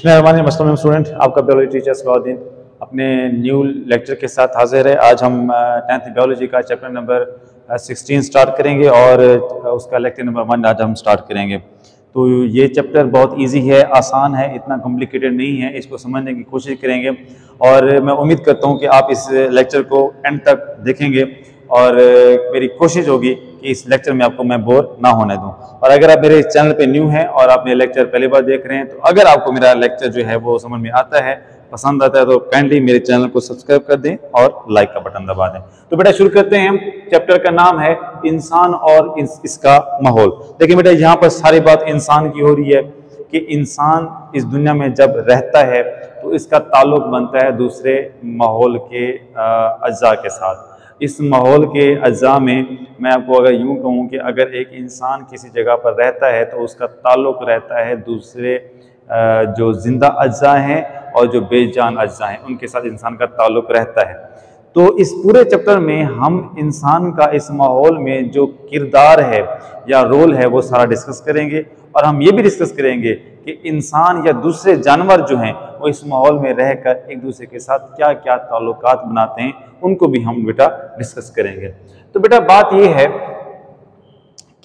बिस्मिल्लाहिर्रहमानिर्रहीम स्टूडेंट, आपका biology teacher Salauddin अपने न्यू लेक्चर के साथ हाजिर है। आज हम 10th बायोलॉजी का चैप्टर नंबर 16 स्टार्ट करेंगे और उसका लेक्चर नंबर 1 आज हम स्टार्ट करेंगे। तो ये चैप्टर बहुत इजी है, आसान है, इतना कॉम्प्लिकेटेड नहीं है। इसको समझने की कोशिश करेंगे और मैं उम्मीद करता हूँ कि आप इस लेक्चर को एंड तक देखेंगे और मेरी कोशिश होगी कि इस लेक्चर में आपको मैं बोर ना होने दूं। और अगर आप मेरे चैनल पे न्यू हैं और आप मेरे लेक्चर पहली बार देख रहे हैं, तो अगर आपको मेरा लेक्चर जो है वो समझ में आता है, पसंद आता है, तो काइंडली मेरे चैनल को सब्सक्राइब कर दें और लाइक का बटन दबा दें। तो बेटा शुरू करते हैं। चैप्टर का नाम है इंसान और इसका माहौल। देखिए बेटा, यहाँ पर सारी बात इंसान की हो रही है कि इंसान इस दुनिया में जब रहता है तो इसका ताल्लुक बनता है दूसरे माहौल के अज्जा के साथ। इस माहौल के अज्जा में मैं आपको अगर यूं कहूं कि अगर एक इंसान किसी जगह पर रहता है तो उसका ताल्लुक रहता है दूसरे जो जिंदा अज्जा हैं और जो बेजान अज्जा हैं, उनके साथ इंसान का ताल्लुक रहता है। तो इस पूरे चैप्टर में हम इंसान का इस माहौल में जो किरदार है या रोल है वो सारा डिस्कस करेंगे और हम ये भी डिस्कस करेंगे कि इंसान या दूसरे जानवर जो हैं वो इस माहौल में रहकर एक दूसरे के साथ क्या क्या ताल्लुकात बनाते हैं, उनको भी हम बेटा डिस्कस करेंगे। तो बेटा बात ये है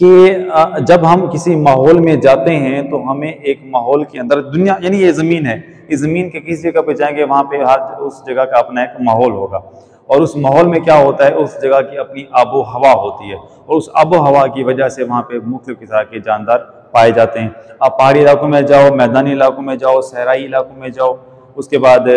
कि जब हम किसी माहौल में जाते हैं तो हमें एक माहौल के अंदर, दुनिया यानी ये ज़मीन है, इस ज़मीन के किसी जगह पे जाएंगे वहाँ पे हर उस जगह का अपना एक माहौल होगा और उस माहौल में क्या होता है, उस जगह की अपनी आबो हवा होती है और उस आबो हवा की वजह से वहाँ पे मुख्तलिफ किस्म के जानदार पाए जाते हैं। आप पहाड़ी इलाकों में जाओ, मैदानी इलाकों में जाओ, सहराई इलाकों में जाओ, उसके बाद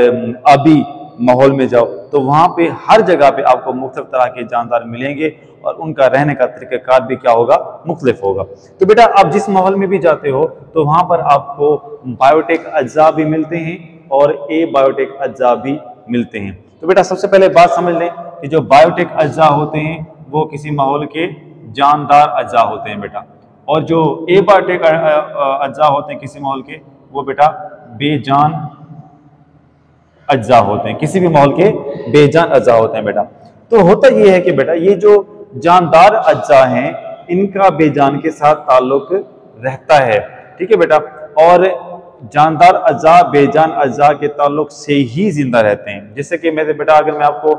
आबी माहौल में जाओ, तो वहाँ पे हर जगह पे आपको मुख्तलिफ तरह के जानदार मिलेंगे और उनका रहने का तरीक़ाकार भी क्या होगा, मुख्तलिफ होगा। तो बेटा आप जिस माहौल में भी जाते हो तो वहाँ पर आपको बायोटिक अज्जा भी मिलते हैं और ए बायोटिक अज्जा भी मिलते हैं। तो बेटा सबसे पहले बात समझ लें कि जो बायोटिक अज्जा होते हैं वो किसी माहौल के जानदार अज्जा होते हैं बेटा, और जो ए बायोटिक अज्जा होते हैं किसी माहौल के, वो बेटा बेजान अज्जा होते हैं, किसी भी माहौल के बेजान अज्जा होते हैं बेटा। तो होता ये है कि बेटा ये जो जानदार अज्जा हैं इनका बेजान के साथ ताल्लुक रहता है, ठीक है बेटा। और जानदार अज्जा बेजान अज्जा के ताल्लुक से ही जिंदा रहते हैं। जैसे कि मेरे बेटा अगर मैं आपको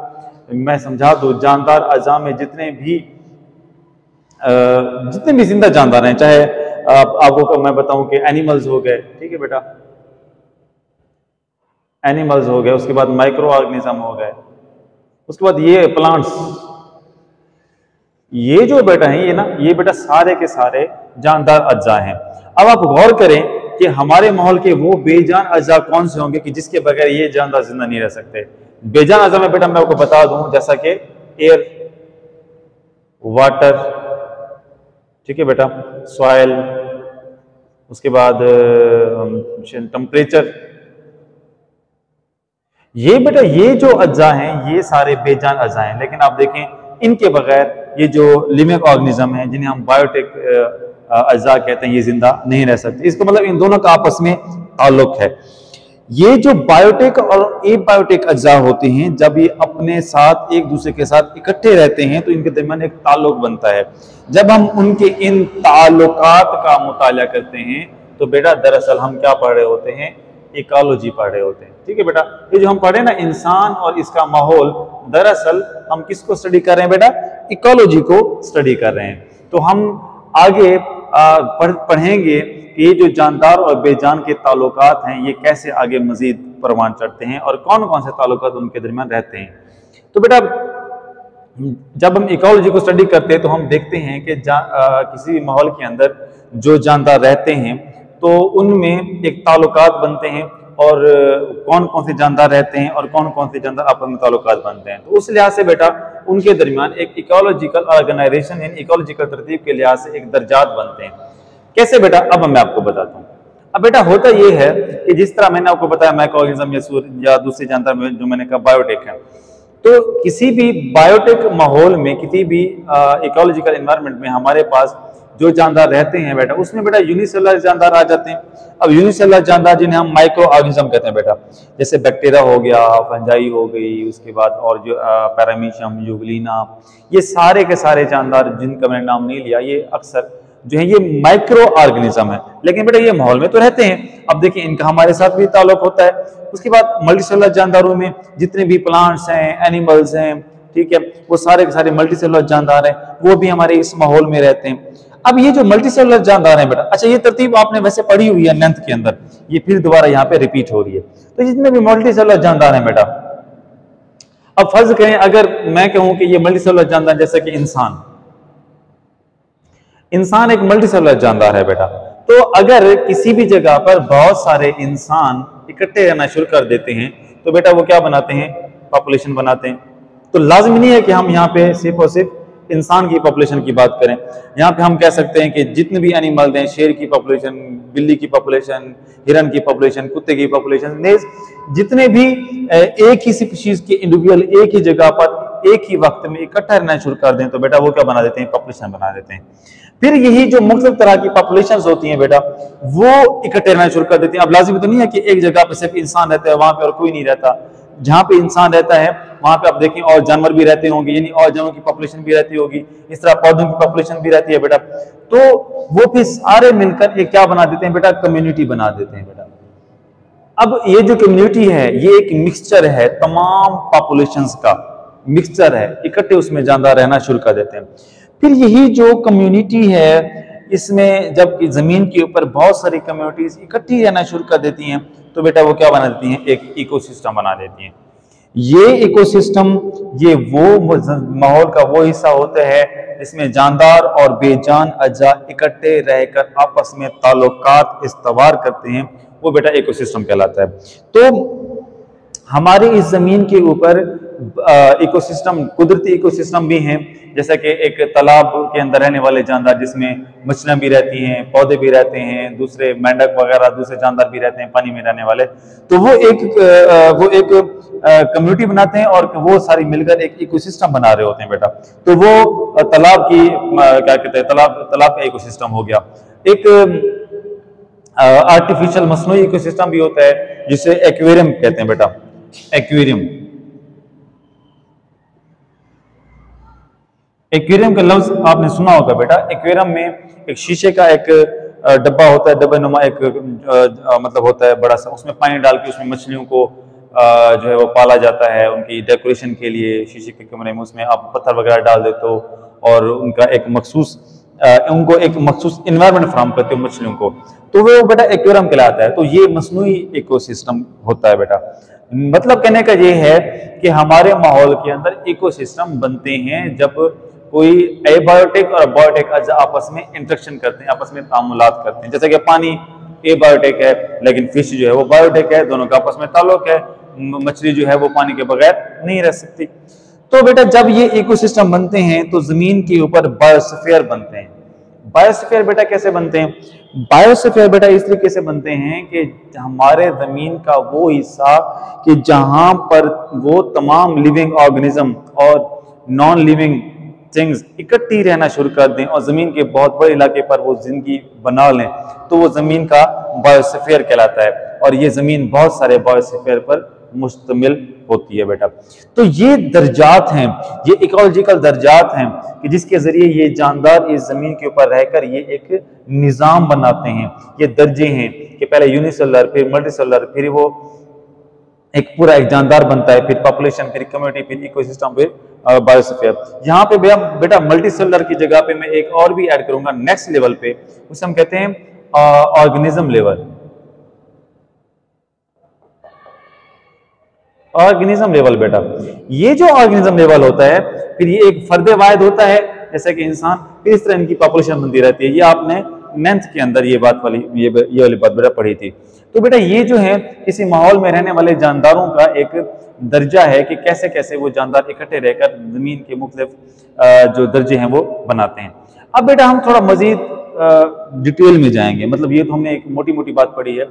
समझा दूं, जानदार अज्जा में जितने भी जिंदा जानदार हैं, चाहे आपको मैं बताऊं कि एनिमल्स हो गए, ठीक है बेटा, एनिमल्स हो गए, उसके बाद माइक्रो ऑर्गेनिज्म हो गए, उसके बाद ये प्लांट्स, ये जो बेटा है ये बेटा सारे के सारे जानदार अज्जा हैं। अब आप गौर करें कि हमारे माहौल के वो बेजान अज्जा कौन से होंगे कि जिसके बगैर ये जानदार जिंदा नहीं रह सकते। बेजान अज्जा में बेटा मैं आपको बता दूं, जैसा कि एयर, वाटर, ठीक है बेटा, सॉइल, उसके बाद टेम्परेचर, ये बेटा ये जो अज्जा हैं ये सारे बेजान अज्जा हैं। लेकिन आप देखें इनके बगैर ये जो लिविंग ऑर्गेनिज्म है जिन्हें हम बायोटिक अज्जा कहते हैं, ये जिंदा नहीं रह सकते। इसका मतलब इन दोनों का आपस में ताल्लुक है। ये जो बायोटिक और एबायोटिक अज्जा होते हैं, जब ये अपने साथ एक दूसरे के साथ इकट्ठे रहते हैं तो इनके दरमियान एक ताल्लुक बनता है। जब हम उनके इन ताल्लुकात का मुताला करते हैं तो बेटा दरअसल हम क्या पढ़ रहे होते हैं, इकोलॉजी पढ़ रहे होते हैं, ठीक है बेटा। ये जो हम पढ़े ना इंसान और इसका माहौल, दरअसल हम किसको स्टडी कर रहे हैं बेटा, इकोलॉजी को स्टडी कर रहे हैं। तो हम आगे पढ़ेंगे कि ये जो जानदार और बेजान के ताल्लुकात हैं ये कैसे आगे मजीद परवान चढ़ते हैं और कौन कौन से ताल्लुकात उनके दरमियान रहते हैं। तो बेटा जब हम इकोलॉजी को स्टडी करते हैं तो हम देखते हैं कि किसी भी माहौल के अंदर जो जानदार रहते हैं तो उनमें एक ताल्लुकात बनते हैं और कौन कौन से जानदार रहते हैं और कौन कौन से जानदार आपस में ताल्लुकात बनते हैं। तो उस लिहाज से बेटा उनके दरमियान एक इकोलॉजिकल ऑर्गेनाइजेशन यानी इकोलॉजिकल तरतीब के लिहाज से एक दर्जात बनते हैं। कैसे बेटा, अब मैं आपको बताता हूँ। अब बेटा होता यह है कि जिस तरह मैंने आपको बताया माइक्रो ऑर्गेनिज्म या दूसरे जानदार में जो मैंने कहा बायोटिक है, तो किसी भी बायोटिक माहौल में, किसी भी इकोलॉजिकल एनवायरनमेंट में हमारे पास जो जानदार रहते हैं बेटा, उसमें बेटा यूनिसेलुलर जानदार आ जाते हैं। अब यूनिसेलुलर जानदार जिन्हें हम माइक्रो ऑर्गेनिज्म कहते हैं बेटा, जैसे बैक्टीरिया हो गया, फंजाई हो गई, उसके बाद और जो पैरामीशियम, यूग्लिना, ये सारे के सारे जानदार जिनका मैंने नाम नहीं लिया, ये अक्सर जो है ये माइक्रो ऑर्गेनिज्म है, लेकिन बेटा ये माहौल में तो रहते हैं। अब देखिए इनका हमारे साथ भी ताल्लुक होता है। उसके बाद मल्टीसेलुलर जानदारों में जितने भी प्लांट्स हैं, एनिमल्स हैं, ठीक है, वो सारे के सारे मल्टीसेलुलर जानदार हैं, वो भी हमारे इस माहौल में रहते हैं। अब ये जो मल्टीसेलुलर जानदार हैं बेटा, अच्छा ये तरतीब आपने वैसे पढ़ी हुई है 9th के अंदर, ये फिर दोबारा यहाँ पे रिपीट हो रही है। तो जितने भी मल्टीसेलुलर जानदार हैं बेटा, अब फर्ज करें अगर मैं कहूं कि ये मल्टीसेलुलर जानदार, जैसे कि इंसान एक मल्टीसेलुलर जानदार है बेटा, तो अगर किसी भी जगह पर बहुत सारे इंसान इकट्ठे रहना शुरू कर देते हैं तो बेटा वो क्या बनाते हैं, पॉपुलेशन बनाते हैं। तो लाजमी नहीं है कि हम यहाँ पे सिर्फ और सिर्फ इंसान की पॉपुलेशन की बात करें, यहाँ पे हम कह सकते हैं कि जितने भी एनिमल हैं, शेर की पॉपुलेशन, बिल्ली की पॉपुलेशन, हिरन की पॉपुलेशन, कुत्ते की पॉपुलेशन, जितने भी एक ही स्पीशीज के इंडिविजुअल एक ही जगह पर एक ही वक्त में इकट्ठा रहना शुरू कर दें तो बेटा वो क्या बना देते हैं, पॉपुलेशन बना देते हैं। फिर यही जो मुख्तलिफ तरह की पॉपुलेशन होती हैं बेटा, वो इकट्ठे रहना शुरू कर देती हैं। अब लाजिमी तो नहीं है कि एक जगह पर सिर्फ इंसान रहता है, वहां पे और कोई नहीं रहता। जहां पे इंसान रहता है वहां पे आप देखें और जानवर भी रहते होंगे, यानी और जानवरों की पॉपुलेशन भी रहती होगी, इस तरह पौधों की पॉपुलेशन भी रहती है बेटा। तो वो फिर सारे मिलकर एक क्या बना देते हैं बेटा, कम्युनिटी बना देते हैं बेटा। अब ये जो कम्युनिटी है ये एक मिक्सचर है, तमाम पॉपुलेशंस का मिक्सचर है, इकट्ठे उसमें जानदार रहना शुरू कर देते हैं। फिर यही जो कम्युनिटी है, इसमें जब जमीन के ऊपर बहुत सारी कम्युनिटीज इकट्ठी रहना शुरू कर देती हैं तो बेटा वो क्या बना देती हैं, एक इकोसिस्टम बना देती हैं। ये इकोसिस्टम ये वो माहौल का वो हिस्सा होता है जिसमें जानदार और बेजान अज्जा इकट्ठे रहकर आपस में ताल्लुकात इस्तवार करते हैं, वो बेटा इकोसिस्टम कहलाता है। तो हमारे इस जमीन के ऊपर इकोसिस्टम, कुदरती इकोसिस्टम भी हैं, जैसा कि एक तालाब के अंदर रहने वाले जानदार जिसमें मछलियां भी रहती हैं, पौधे भी रहते हैं, दूसरे मेंढक वगैरह दूसरे जानदार भी रहते हैं पानी में रहने वाले, तो वो एक कम्युनिटी बनाते हैं और वो सारी मिलकर एक इकोसिस्टम बना रहे होते हैं बेटा। तो वो तालाब की क्या कहते हैं, तालाब का इकोसिस्टम हो गया। एक आर्टिफिशियल मसनूई इकोसिस्टम भी होता है जिसे एक्वेरियम कहते हैं बेटा। एक्वेरियम का लफ्ज आपने सुना होगा बेटा। एक्वेरियम में एक शीशे का एक डब्बा होता है, डब्बे नुमा एक मतलब होता है बड़ा सा, उसमें पानी डाल के उसमें मछलियों को जो है वो पाला जाता है उनकी डेकोरेशन के लिए। शीशे के कमरे में उसमें आप पत्थर वगैरह डाल देते हो और उनका एक मखसूस उनको एक मखसूस इन्वायरमेंट फराहम करते हो मछलियों को, तो वो बेटा एक्वेरियम कहलाता है। तो ये मसनूई इकोसिस्टम होता है बेटा। मतलब कहने का ये है कि हमारे माहौल के अंदर इकोसिस्टम बनते हैं जब कोई एबायोटिक और बायोटिक अज्जा आपस में इंटरेक्शन करते हैं, आपस में तामुलात करते हैं। जैसे कि पानी एबायोटिक है लेकिन फिश जो है वो बायोटिक है, दोनों का आपस में ताल्लुक है। मछली जो है वो पानी के बगैर नहीं रह सकती। तो बेटा जब ये इकोसिस्टम बनते हैं तो जमीन के ऊपर बायोस्फीयर बनते हैं। बायोस्फीयर बेटा कैसे बनते हैं? बायोस्फीयर बेटा इस तरीके से बनते हैं कि हमारे जमीन का वो हिस्सा कि जहां पर वो तमाम लिविंग ऑर्गेनिज्म और नॉन लिविंग थिंग्स इकट्ठी रहना शुरू कर दें और जमीन के बहुत बड़े इलाके पर वो जिंदगी बना लें, तो वो जमीन का बायोस्फीयर कहलाता है। और ये जमीन बहुत सारे बायोस्फीयर पर मुश्तमिल होती है बेटा। तो ये दर्जात हैं, ये इकोलॉजिकल दर्जात हैं कि जिसके जरिए ये जानदार इस जमीन के ऊपर रहकर ये एक निजाम बनाते हैं। ये दर्जे हैं कि पहले यूनिसेलुलर, फिर मल्टीसेलुलर, फिर वो एक पूरा एक जानदार बनता है, फिर पॉपुलेशन, फिर कम्युनिटी, फिर इकोसिस्टम, फिर बायोस्फीयर। यहाँ पे बेटा मल्टीसेलुलर की जगह पे मैं एक और भी ऐड करूंगा नेक्स्ट लेवल पे, उसे हम कहते हैं ऑर्गेनिज्म लेवल। ऑर्गेनिज्म लेवल बेटा, ये जो ऑर्गेनिज्म लेवल होता है फिर ये एक फर्दे वाहिद होता है जैसे कि इंसान, फिर इस तरह इनकी पॉपुलेशन बनती रहती है। ये आपने 9th के अंदर ये वाली बात बेटा पढ़ी थी। तो बेटा ये जो है किसी माहौल में रहने वाले जानदारों का एक दर्जा है कि कैसे कैसे वो जानदार इकट्ठे रहकर जमीन के मुख्तलिफ जो दर्जे हैं वो बनाते हैं। अब बेटा हम थोड़ा मजीद डिटेल में जाएंगे, मतलब ये तो हमने एक मोटी मोटी बात पढ़ी है,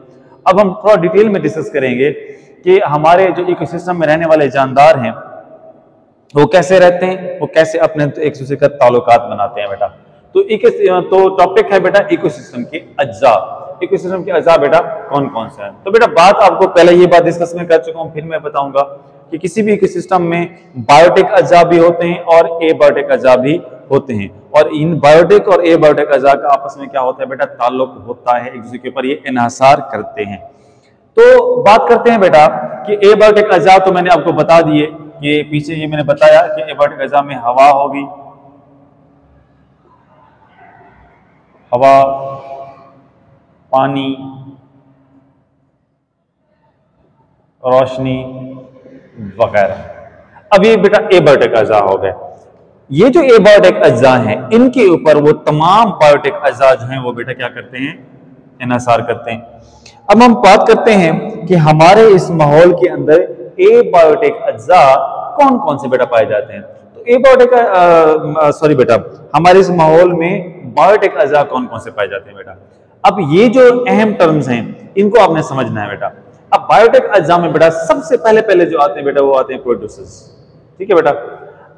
अब हम थोड़ा डिटेल में डिस्कस करेंगे कि हमारे जो इकोसिस्टम में रहने वाले जानदार हैं वो कैसे रहते हैं, वो कैसे अपने एक दूसरे का ताल्लुकात बनाते हैं बेटा। तो टॉपिक है बेटा इकोसिस्टम के अज्जा। इकोसिस्टम के अज्जा बेटा कौन कौन से हैं? तो बेटा बात आपको पहले ये बात डिस्कस में कर चुका हूं, फिर मैं बताऊंगा कि किसी भी इकोसिस्टम में बायोटिक अज्जा भी होते हैं और एबायोटिक अज्जा भी होते हैं, और इन बायोटिक और एबायोटिक अज्जा का आपस में क्या होता है बेटा, ताल्लुक होता है, एक दूसरे के ऊपर ये इन्हिसार करते हैं। तो बात करते हैं बेटा कि एबायोटिक अज्जा तो मैंने आपको बता दिए कि पीछे ये मैंने बताया कि एबायोटिक अज्जा में हवा होगी, हवा, पानी, रोशनी वगैरह। अब ये बेटा एबायोटिक अज्जा हो गए। ये जो एबायोटिक अज्जा हैं इनके ऊपर वो तमाम बायोटिक अज्जा जो हैं वो बेटा क्या करते हैं, इन्हिसार करते हैं। अब हम बात करते हैं कि हमारे इस माहौल के अंदर एबायोटिक अज्जा कौन कौन से बेटा पाए जाते हैं। तो एबायोटिक सॉरी बेटा, हमारे इस माहौल में बायोटिक अज्जा कौन कौन से पाए जाते हैं बेटा। अब ये जो अहम टर्म्स हैं इनको आपने समझना है बेटा। अब बायोटिक अज्जा में बेटा सबसे पहले जो आते हैं बेटा वो आते हैं प्रोड्यूसर्स, ठीक है बेटा।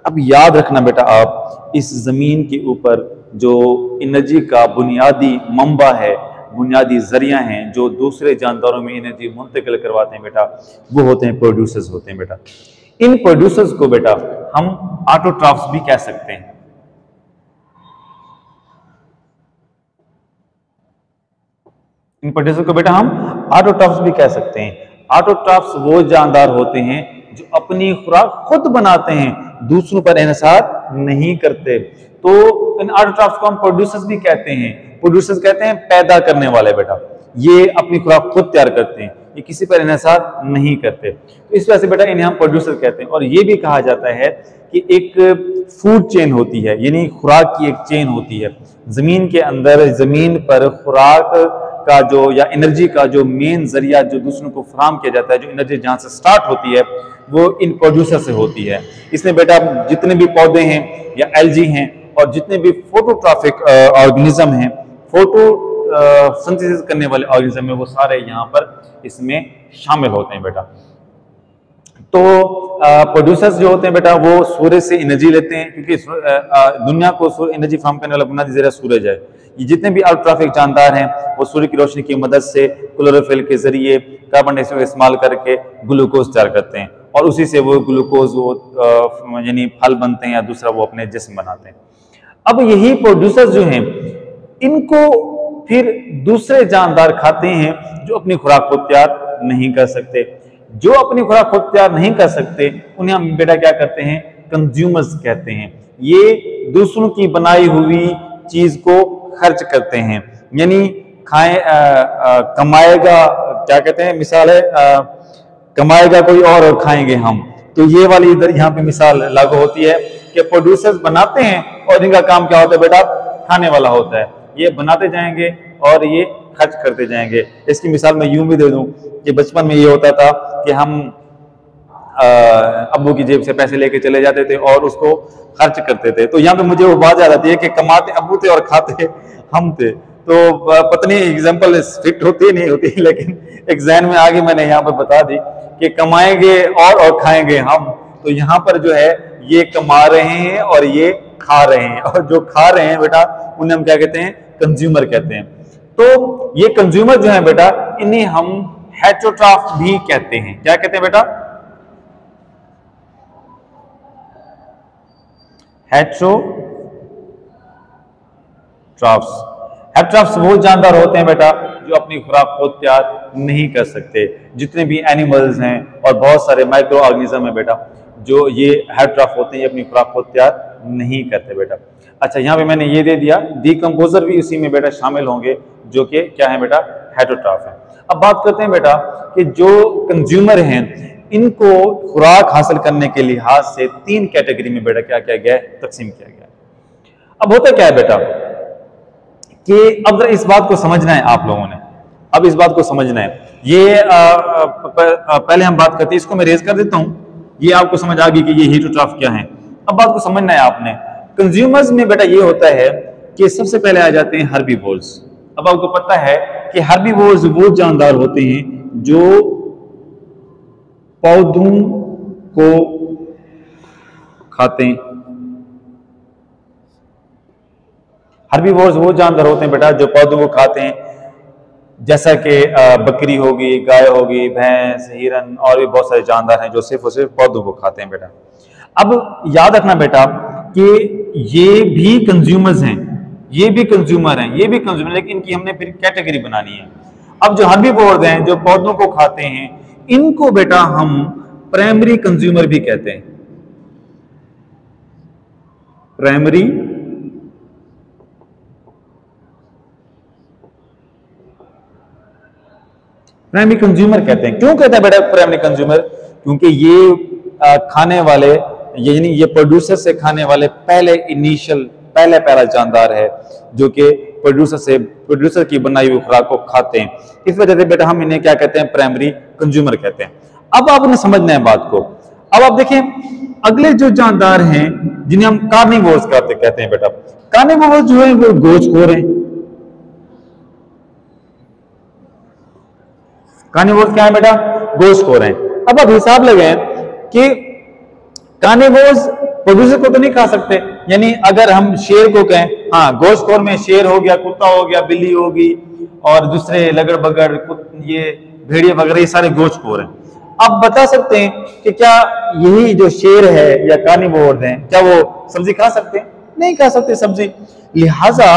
अब याद रखना बेटा, आप इस जमीन के ऊपर जो एनर्जी का बुनियादी मंबा है, बुनियादी जरिया हैं जो दूसरे जानदारों में एनर्जी मुंतकिल करवाते हैं बेटा, वो होते हैं प्रोड्यूसर्स होते हैं बेटा। इन प्रोड्यूसर्स को बेटा हम ऑटोट्रॉफ्स भी कह सकते हैं। इन प्रोड्यूसर को बेटा हम ऑटोट्रॉफ्स भी कह सकते हैं। ऑटोट्रॉफ्स वो जानदार होते हैं जो अपनी खुराक खुद बनाते हैं, दूसरों पर इन्हिसार नहीं करते। तो इन ऑटोट्रॉफ्स को हम प्रोड्यूसर्स भी कहते हैं। प्रोड्यूसर्स कहते हैं पैदा करने वाले बेटा, ये अपनी खुराक खुद तैयार करते हैं, ये किसी पर इन्हिसार नहीं करते। तो इस वजह से बेटा इन्हें हम प्रोड्यूसर कहते हैं। और ये भी कहा जाता है कि एक फूड चेन होती है, यानी खुराक की एक चेन होती है जमीन के अंदर। जमीन पर खुराक का जो या एनर्जी का जो मेन जरिया जो दूसरों को फराहम किया जाता है, जो एनर्जी जहां से स्टार्ट होती है वो इन प्रोड्यूसर से होती है। इसमें बेटा जितने भी पौधे हैं या एल्गी हैं और जितने भी फोटोट्रॉफिक ऑर्गेनिज्म हैं, फोटो सिंथेसिस करने वाले ऑर्गेनिज्म है, वो सारे यहाँ पर इसमें शामिल होते हैं बेटा। तो प्रोड्यूसर्स जो होते हैं बेटा वो सूरज से एनर्जी लेते हैं, क्योंकि दुनिया को एनर्जी फराहम करने वाला बुनियादी जरिया सूरज है। ये जितने भी ऑटोट्रॉफिक जानदार हैं वो सूर्य की रोशनी की मदद से क्लोरोफिल के जरिए कार्बन डाइऑक्साइड का इस्तेमाल करके ग्लूकोज तैयार करते हैं, और उसी से वो ग्लूकोज वो यानी फल बनते हैं या दूसरा वो अपने जिस्म बनाते हैं। अब यही प्रोड्यूसर्स जो हैं इनको फिर दूसरे जानदार खाते हैं जो अपनी खुराक को तैयार नहीं कर सकते। जो अपनी खुराक खुद तैयार नहीं कर सकते उन्हें हम बेटा क्या करते हैं, कंज्यूमर्स कहते हैं। ये दूसरों की बनाई हुई चीज को खर्च करते हैं, यानी खाए कमाएगा, क्या कहते हैं, मिसाल है कमाएगा कोई और खाएंगे हम। तो ये वाली इधर यहाँ पे मिसाल लागू होती है कि प्रोड्यूसर्स बनाते हैं और इनका काम क्या होता है बेटा, खाने वाला होता है। ये बनाते जाएंगे और ये खर्च करते जाएंगे। इसकी मिसाल मैं यूं भी दे दूं कि बचपन में ये होता था कि हम अब्बू की जेब से पैसे लेके चले जाते थे और उसको खर्च करते थे। तो यहाँ पे मुझे वो बात याद आती है कि कमाते अब्बू थे और खाते हम थे। तो पता नहीं एग्जाम्पल फिट होती है नहीं होती, लेकिन एक जहन में आगे मैंने यहाँ पे बता दी कि कमाएंगे और खाएंगे हम। तो यहाँ पर जो है ये कमा रहे हैं और ये खा रहे हैं, और जो खा रहे हैं बेटा उन्हें हम क्या कहते हैं, कंज्यूमर कहते हैं। तो ये कंज्यूमर जो है बेटा इन्हें हम हेटेरोट्रॉफ भी कहते हैं। क्या कहते हैं बेटा, हेटेरोट्रॉफ्स। हेटेरोट्रॉफ्स वो जानदार होते हैं बेटा जो अपनी खुराक खुद तैयार नहीं कर सकते। जितने भी एनिमल्स हैं और बहुत सारे माइक्रो ऑर्गेनिज्म है बेटा जो ये हेटेरोट्रॉफ होते हैं, ये अपनी खुराक खुद तैयार नहीं करते बेटा। अच्छा, यहाँ पे मैंने ये दे दिया, डिकम्पोजर भी इसी में बेटा शामिल होंगे जो कि क्या है बेटा, हेटेरोट्रॉफ है। अब बात करते हैं बेटा कि जो कंज्यूमर हैं इनको खुराक हासिल करने के लिहाज से तीन कैटेगरी में बेटा क्या किया गया है, तकसीम किया गया है। अब होता क्या है बेटा कि अब इस बात को समझना है आप लोगों ने, अब इस बात को समझना है। ये पहले हम बात करते हैं, इसको मैं रेज कर देता हूं, ये आपको समझ आ गई कि ये हेटेरोट्रॉफ क्या है। अब बात को समझना है आपने। कंज्यूमर्स में बेटा ये होता है कि सबसे पहले आ जाते हैं हर्बीवोर्स। अब आपको पता है कि हर्बीवोर्स वो जानदार होते हैं जो पौधों को खाते हैं। हर्बीवोर्स वो जानदार होते हैं बेटा जो पौधों को खाते हैं। जैसा कि बकरी होगी, गाय होगी, भैंस, हिरन और भी बहुत सारे जानदार हैं जो सिर्फ और सिर्फ पौधों को खाते हैं बेटा। अब याद रखना बेटा कि ये भी कंज्यूमर्स हैं, ये भी कंज्यूमर हैं, ये भी कंज्यूमर, लेकिन इनकी हमने फिर कैटेगरी बनानी है। अब जो हर्बीवोर्स हैं जो पौधों को खाते हैं, इनको बेटा हम प्राइमरी कंज्यूमर भी कहते हैं। प्राइमरी कंज्यूमर कहते हैं। क्यों कहते हैं बेटा प्राइमरी कंज्यूमर? क्योंकि ये खाने वाले, यानी ये प्रोड्यूसर से खाने वाले पहला जानदार है जो कि प्रोड्यूसर की बनाई हुई खुराक को खाते हैं। इस वजह से बेटा हम इन्हें क्या कहते हैं? प्राइमरी कंज्यूमर कहते हैं। अब आपने समझना है बात को। अब आप देखें अगले जो जानदार हैं जिन्हें हम कार्निवोर्स कहते हैं बेटा। कार्निवोर्स जो है वो गोश्तखोर हैं। कार्निवोर्स क्या है बेटा? गोश्तखोर हैं। अब आप हिसाब लगाएं कि कार्निवोर्स प्रोड्यूसर को तो नहीं खा सकते, यानी अगर हम शेर को कहें, हाँ गोश्तखोर में शेर हो गया, कुत्ता हो गया, बिल्ली होगी और दूसरे लगड़ बगड़, ये भेड़िए वगैरह, ये सारे गोश्तखोर हैं। आप बता सकते हैं कि क्या यही जो शेर है या कार्निवोर्स हैं, क्या वो सब्जी खा सकते हैं? नहीं खा सकते सब्जी। लिहाजा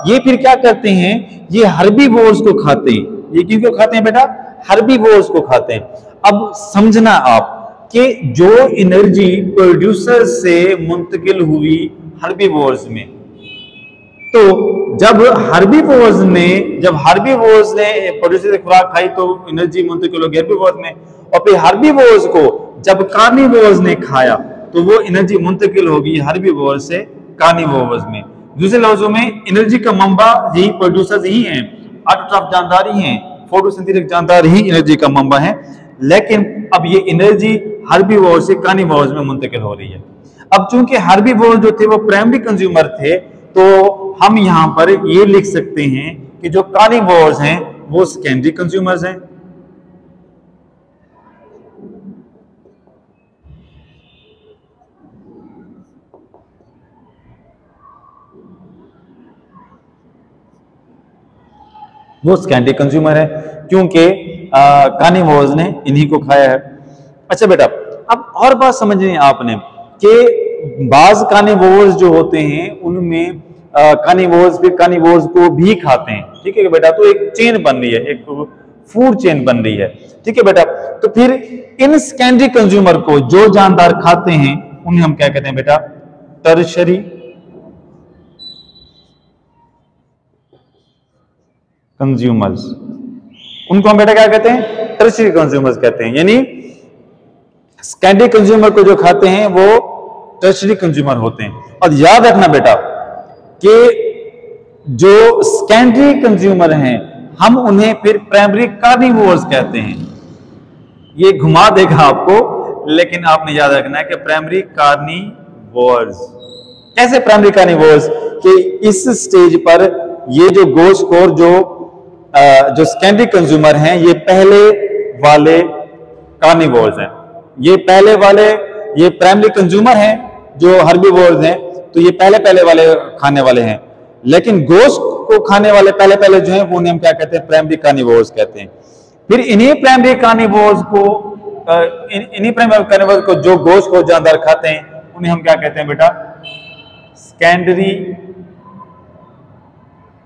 ये फिर क्या करते हैं? ये हर्बीवोर्स को खाते हैं। ये किनको खाते हैं बेटा? हर्बीवोर्स को खाते हैं। अब समझना आप कि जो एनर्जी प्रोड्यूसर से मुंतकिल हुई हर्बीवोर्स में, तो जब हर्बीवोर्स ने प्रोड्यूसर से खुराक खाई तो एनर्जी मुंतकिल हो गई हर्बीवोर्स में, और फिर हर्बीवोर्स को जब कार्निवोर्स ने खाया तो वो एनर्जी मुंतकिल होगी हर्बीवोर्स से कार्निवोर्स में। दूसरे लफ्जों में एनर्जी का मंबा यही प्रोड्यूसर्स ही हैं, ऑटोट्रॉफ जानदार ही हैं, फोटोसिंथेटिक जानदार ही एनर्जी का मंबा है। लेकिन अब ये एनर्जी हर्बीवोर्स से कार्निवोर्स में मुंतकिल हो रही है। अब चूंकि हर्बीवोर्स जो थे वो प्राइमरी कंज्यूमर थे, तो हम यहां पर ये लिख सकते हैं कि जो कार्निवोर्स हैं वो सेकेंडरी कंज्यूमर्स हैं। वो सेकेंडरी कंज्यूमर है क्योंकि कार्निवोर्स ने इन्हीं को खाया है। अच्छा बेटा, अब और बात समझनी है आपने कि बाज कार्निवोर्स जो होते हैं उनमें कार्निवोर्स को भी खाते हैं। ठीक है बेटा, तो एक चेन बन रही है, एक फूड चेन बन रही है। ठीक है बेटा, तो फिर इन सेकेंडरी कंज्यूमर को जो जानदार खाते हैं उन्हें हम क्या कहते हैं बेटा? Tertiary consumers. उनको हम बेटा क्या कहते हैं? टर्शरी कंज्यूमर्स कहते हैं। यानी सेकेंडरी कंज्यूमर को जो खाते हैं वो टर्शरी कंज्यूमर होते हैं। और याद रखना बेटा कि जो सेकेंडरी कंज्यूमर हैं हम उन्हें फिर प्राइमरी कार्निवोर्स कहते हैं। ये घुमा देगा आपको, लेकिन आपने याद रखना है कि प्राइमरी कार्निवोर्स कैसे? प्राइमरी कार्निवोर्स कि इस स्टेज पर ये जो गोश्तखोर जो सेकेंडरी कंज्यूमर हैं ये पहले वाले कार्निवोर्स हैं। ये पहले वाले, ये प्राइमरी कंज्यूमर हैं जो हर्बीवोर्स हैं, तो ये पहले वाले खाने वाले हैं। लेकिन गोश्त को खाने वाले पहले जो हैं वो उन्हें हम क्या कहते हैं? प्राइमरी कार्निवोर्स कहते हैं। फिर इन्हीं प्राइमरी कार्निवोर्स को जो गोश्त को जानदार खाते हैं उन्हें हम क्या कहते हैं बेटा? सेकेंडरी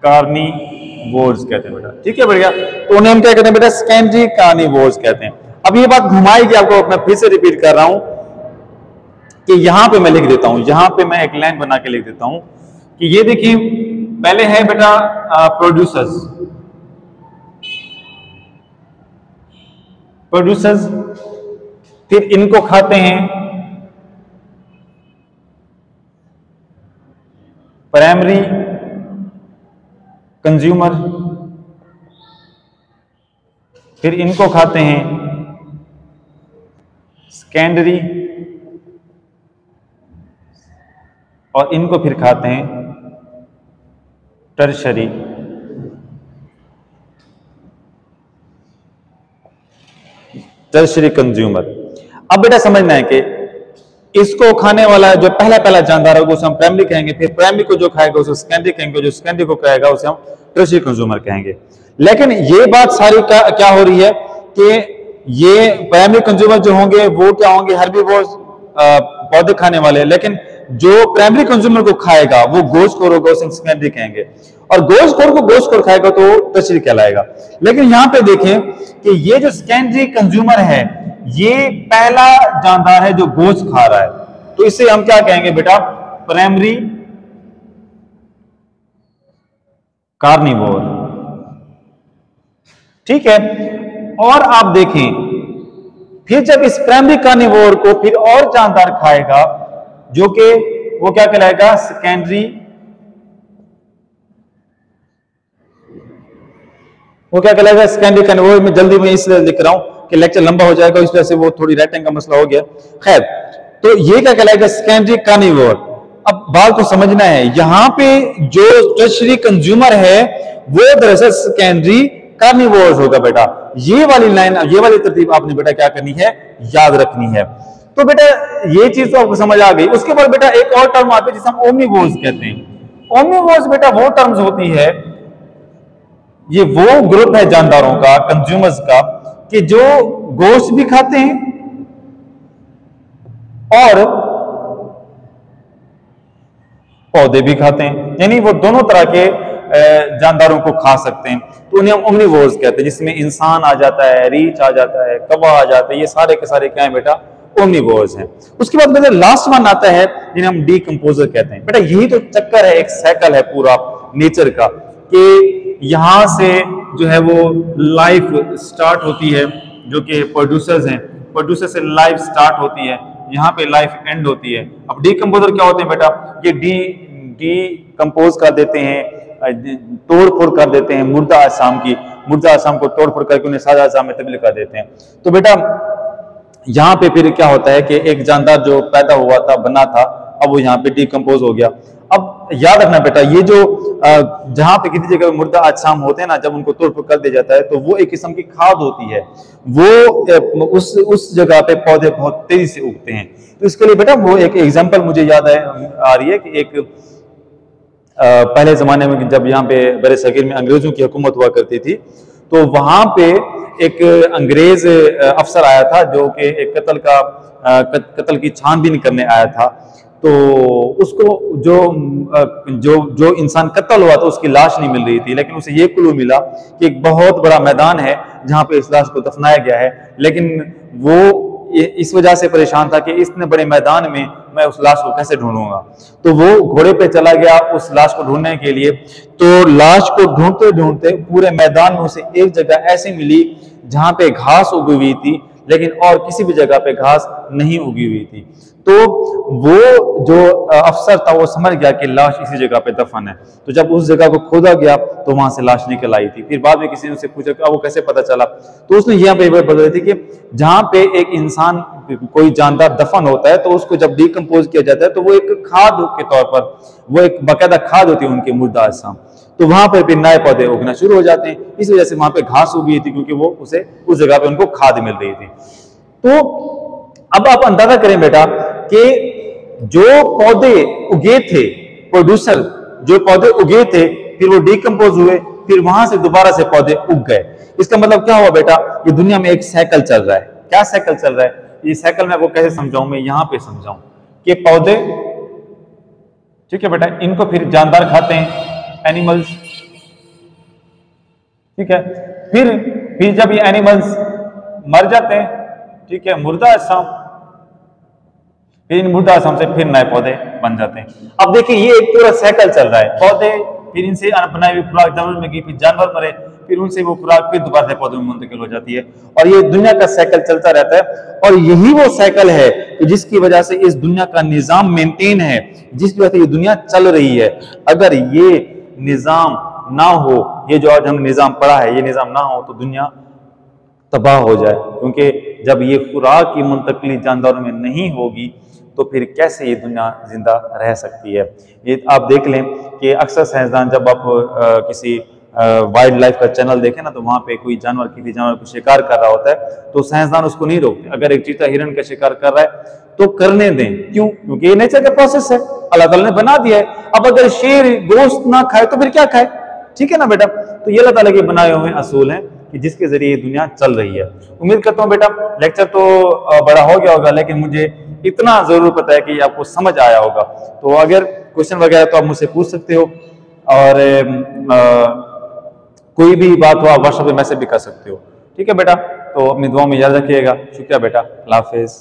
कार्निवोर्स कहते हैं बेटा। ठीक है बढ़िया, तो उन्हें हम क्या कहते हैं बेटा? सेकेंडरी कार्निवोर्स कहते हैं। अब ये बात घुमाएगी आपको, मैं फिर से रिपीट कर रहा हूं कि यहां पे मैं लिख देता हूं, यहां पे मैं एक लाइन बना के लिख देता हूं कि ये देखिए पहले है बेटा प्रोड्यूसर्स, फिर इनको खाते हैं प्राइमरी कंज्यूमर, फिर इनको खाते हैं सेकेंडरी, और इनको फिर खाते हैं टर्शरी। Tertiary consumer. अब बेटा समझना है कि इसको खाने वाला जो पहला जानदार होगा उसे हम प्राइमरी कहेंगे, फिर प्राइमरी को जो खाएगा उसे सेकेंडरी कहेंगे, जो सेकेंडरी को खाएगा उसे हम टर्शरी कंज्यूमर कहेंगे। लेकिन ये बात सारी क्या हो रही है कि ये प्राइमरी कंज्यूमर जो होंगे वो क्या होंगे, हर्बीवोर्स, पौधे खाने वाले, लेकिन जो प्राइमरी कंज्यूमर को खाएगा वो गोश्तखोर होगा, उसे सेकेंडरी कहेंगे, और गोश्तखोर को गोश्तखोर खाएगा तो टर्शियरी कहलाएगा। लेकिन यहां पे देखें कि ये जो सेकेंडरी कंज्यूमर है ये पहला जानदार है जो गोश्त खा रहा है, तो इसे हम क्या कहेंगे बेटा, प्राइमरी कार्निवोर। ठीक है, और आप देखें फिर जब इस प्राइमरी कार्निवोर को फिर और जानदार खाएगा जो कि वो क्या कहलाएगा, सेकेंडरी, वो क्या कहलाएगा, सेकेंडरी कार्निवोर। में जल्दी में इसलिए लिख रहा हूं कि लेक्चर लंबा हो जाएगा, इस वजह से वो थोड़ी राइटिंग का मसला हो गया। खैर, तो ये क्या कहलाएगा, सेकेंडरी कार्निवोर। अब बात को समझना है, यहां पे जो टर्शियरी कंज्यूमर है वो दरअसल सेकेंडरी कार्निवोर्स होगा बेटा। ये वाली लाइन, ये वाली तरतीब आपने बेटा क्या करनी है, याद रखनी है। तो बेटा ये चीज तो आपको समझ आ गई। उसके बाद बेटा एक और टर्म आती है जिसे हम ओमनिवोर्स कहते हैं। ओमनिवोर्स बेटा वो टर्म्स होती है, ये वो ग्रुप है जानदारों का, कंज्यूमर्स का, कि जो गोश्त भी खाते हैं और पौधे भी खाते हैं, यानी वो दोनों तरह के जानदारों को खा सकते हैं, तो उन्हें हम ओमनिवोर्स कहते हैं, जिसमें इंसान आ जाता है, रीछ आ जाता है, कौवा आ जाता है, ये सारे के सारे क्या है बेटा, ओमनिवोर्स हैं। उसके बाद बेटा लास्ट वन आता है जिन्हें हम डीकंपोजर कहते हैं। बेटा यही तो चक्कर है, एक साइकिल है पूरा नेचर का, कि यहां से जो है वो लाइफ स्टार्ट होती है, जो कि प्रोड्यूसर्स हैं, प्रोड्यूसर से लाइफ स्टार्ट होती है, यहाँ पे लाइफ एंड होती है। अब डीकंपोजर क्या होते हैं बेटा, ये डीकंपोज कर देते हैं, तोड़ फोड़ कर देते हैं मुर्दा अजसाम की, मुर्दा अजसाम को तोड़ फोड़ करके उन्हें सादा अजसाम में तब्दील कर देते हैं। तो बेटा यहाँ पे फिर क्या होता है कि एक जानदार जो पैदा हुआ था, बना था, अब वो यहाँ पे डीकंपोज हो गया। अब याद रखना बेटा, ये जो जहां पे किसी जगह मुर्दा अजसाम होते हैं ना, जब उनको तोड़ फोड़ कर दिया जाता है तो वो एक किस्म की खाद होती है, वो उस जगह पे पौधे बहुत तेजी से उगते हैं। तो इसके लिए बेटा वो एक एग्जाम्पल मुझे याद आ रही है कि एक पहले जमाने में जब यहाँ पे बड़े सगीर में अंग्रेजों की हुकूमत हुआ करती थी, तो वहां पे एक अंग्रेज अफसर आया था जो कि एक कत्ल की छानबीन करने आया था। तो उसको जो इंसान कत्ल हुआ था उसकी लाश नहीं मिल रही थी, लेकिन उसे ये क्लू मिला कि एक बहुत बड़ा मैदान है जहां पे इस लाश को दफनाया गया है, लेकिन वो इस वजह से परेशान था कि इतने बड़े मैदान में मैं उस लाश को कैसे ढूंढूंगा। तो वो घोड़े पे चला गया उस लाश को ढूंढने के लिए। तो लाश को ढूंढते ढूंढते पूरे मैदान में उसे एक जगह ऐसी मिली जहां पे घास उगी हुई थी, लेकिन और किसी भी जगह पे घास नहीं उगी हुई थी। तो वो जो अफसर था वो समझ गया कि लाश इसी जगह पे दफन है। तो जब उस जगह को खोदा गया तो वहां से लाश निकल आई थी। फिर बाद में किसी ने उससे पूछा कि वो कैसे पता चला, तो उसने यहाँ पे बता रही थी कि जहां पे एक इंसान, कोई जानदार दफन होता है तो उसको जब डिकम्पोज किया जाता है तो वो एक खाद के तौर पर, वो एक बाकायदा खाद होती है उनके मुर्दा अजसाम, तो वहां पर फिर नए पौधे उगना शुरू हो जाते हैं। इस वजह से वहां पे घास उगी थी, क्योंकि वो उसे उस जगह पे उनको खाद मिल रही थी। तो अब आप अंदाजा करें बेटा कि जो पौधे उगे थे, प्रोड्यूसर जो पौधे उगे थे, फिर वो डिकम्पोज हुए, फिर वहां से दोबारा से पौधे उग गए। इसका मतलब क्या हुआ बेटा, ये दुनिया में एक साइकिल चल रहा है। क्या साइकिल चल रहा है, ये साइकिल मैं आपको कैसे समझाऊं, मैं यहां पे समझाऊं कि पौधे, ठीक है बेटा, इनको फिर जानदार खाते हैं, एनिमल्स, ठीक है, फिर जब ये एनिमल्स मर जाते हैं, ठीक है, मुर्दा अजसाम, फिर इन मुर्दा अजसाम से फिर नए पौधे बन जाते हैं। अब देखिए ये एक पूरा साइकिल चल रहा है, पौधे फिर इनसे बनाई हुई खुराक जानवर में गई, फिर जानवर मरे, फिर उनसे वो खुराक फिर दोबारा से पौधों में मुंतकिल हो जाती है, और ये दुनिया का साइकिल चलता रहता है। और यही वो साइकिल है कि जिसकी वजह से इस दुनिया का निजाम मेंटेन है, जिसकी वजह से ये दुनिया चल रही है। अगर ये निजाम ना हो, ये जो आज हमने निजाम पढ़ा है, ये निजाम ना हो तो दुनिया तबाह हो जाए, क्योंकि जब ये खुराक की मुंतकली जानदारों में नहीं होगी तो फिर कैसे ये दुनिया जिंदा रह सकती है। ये आप देख लें कि अक्सर साइंसदान, जब आप किसी वाइल्ड लाइफ का चैनल देखें ना, तो वहां पे कोई जानवर किसी जानवर को शिकार कर रहा होता है तो साइंसदान उसको नहीं रोकते। अगर एक चीता हिरण का शिकार कर रहा है तो करने दें, क्यों? क्योंकि ये नेचर का प्रोसेस है, अल्लाह ताला ने बना दिया है। अब अगर शेर गोश्त ना खाए तो फिर क्या खाए, ठीक है ना बेटा। तो ये अल्लाह ताला के बनाए हुए असूल हैं कि जिसके जरिए दुनिया चल रही है। उम्मीद करता हूँ बेटा लेक्चर तो बड़ा हो गया होगा, लेकिन मुझे इतना जरूर पता है कि आपको समझ आया होगा। तो अगर क्वेश्चन वगैरह तो आप मुझसे पूछ सकते हो, और कोई भी बात हो आप व्हाट्सएप पे मैसेज भी कर सकते हो। ठीक है बेटा, तो अपनी दुआ में याद रखिएगा। शुक्रिया बेटा, अल्लाह हाफिज़।